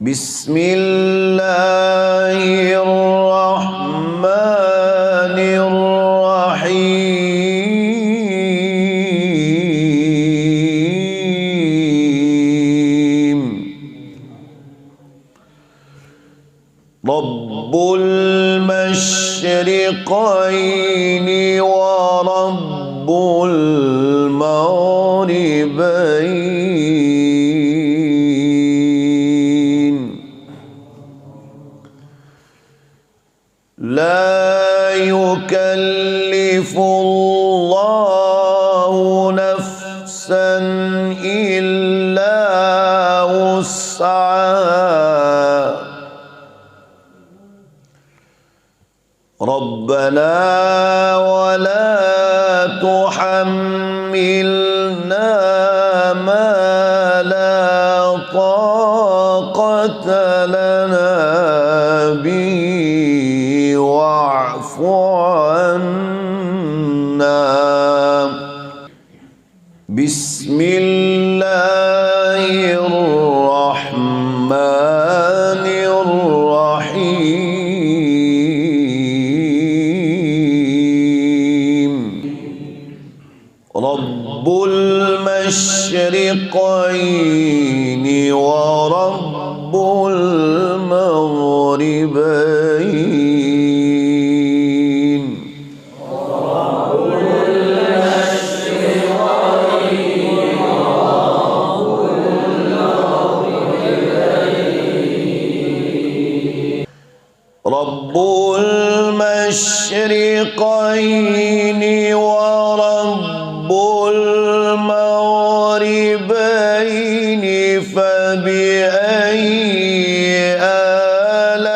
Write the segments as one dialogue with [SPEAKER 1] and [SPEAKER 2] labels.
[SPEAKER 1] بسم الله الرحمن الرحيم. رب المشرقين ورب المغربين. لا يكلف الله نفسا إلا وسعها. ربنا ولا تحملنا ما لا طاقة لنا به واعف عنا. بسم الله الرحمن الرحيم. رب المشرقين ورب المغربين. رب المشرقين ورب المغربين فبأي آلاء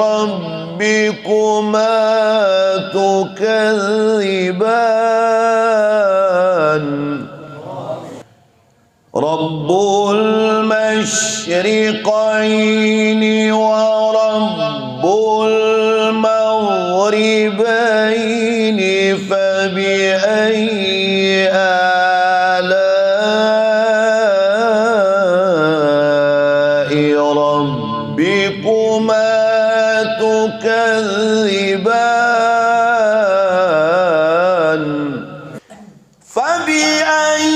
[SPEAKER 1] ربكما تكذبان. رب المشرقين ورب المغربين فبأي آلاء ربكما تكذبان. فبأي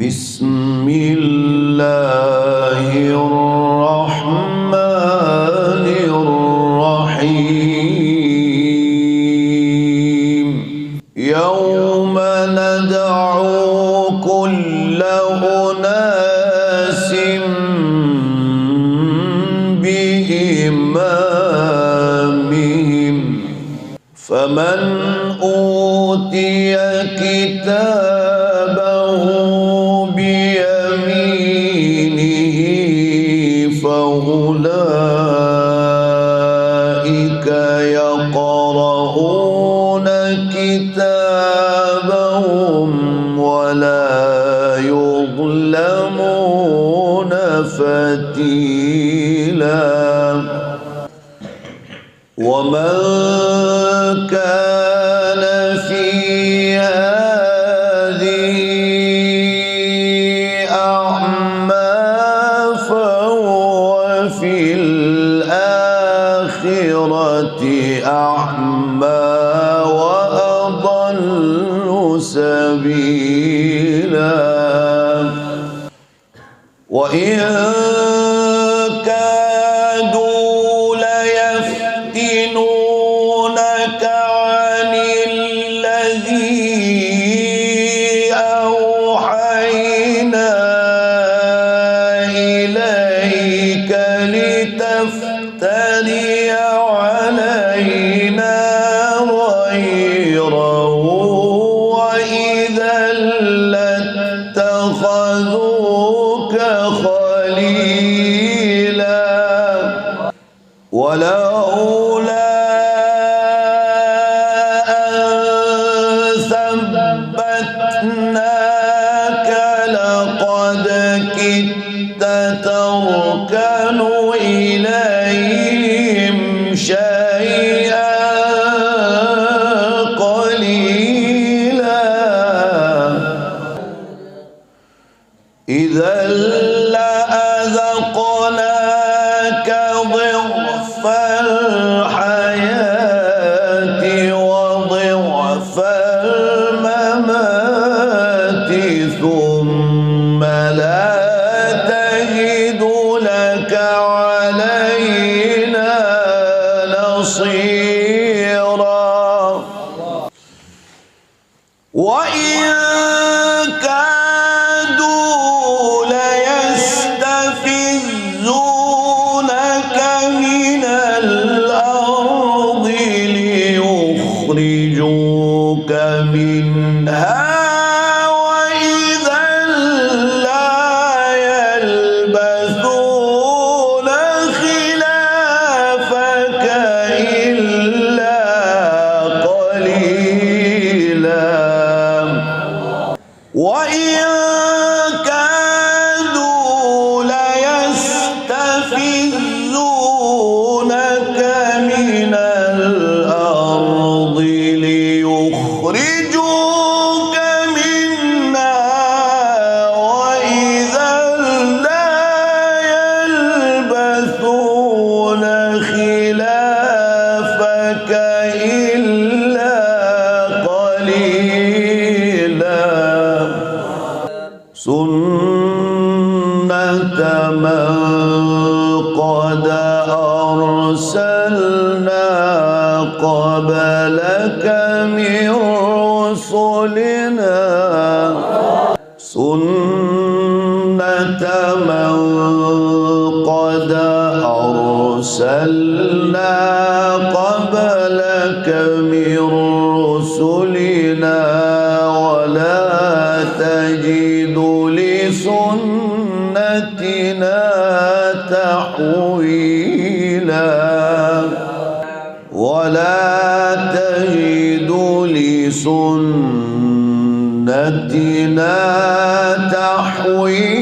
[SPEAKER 1] بسم الله الرحمن الرحيم. يوم ندعو كل أناس بإمامهم فمن أوتي كتابه فأولئك يقرؤون كتابهم ولا يظلمون فتيلا. ومن كان في هذه أعمى فهو في الآخرة أعمى وأضل سبيلا. وإن كادوا ليفتنونك عن الذي أوحينا إليك لتفتري علينا غيره وإذا لاتخذوك خليلا. ليخرجوك منها وإذا لا يلبثون خلافك إلا قليلا وإن كادوا ليستفزونك من الأرض ليخرجوك منها وإذا لا يلبثون خلافك إلا قليلا سنة من قد أرسلنا قبلك من رسلنا سنة من قد أرسلنا قبلك من رسلنا ولا تجد لسنتنا تحويلا ولا تجد لسنتنا تحويلا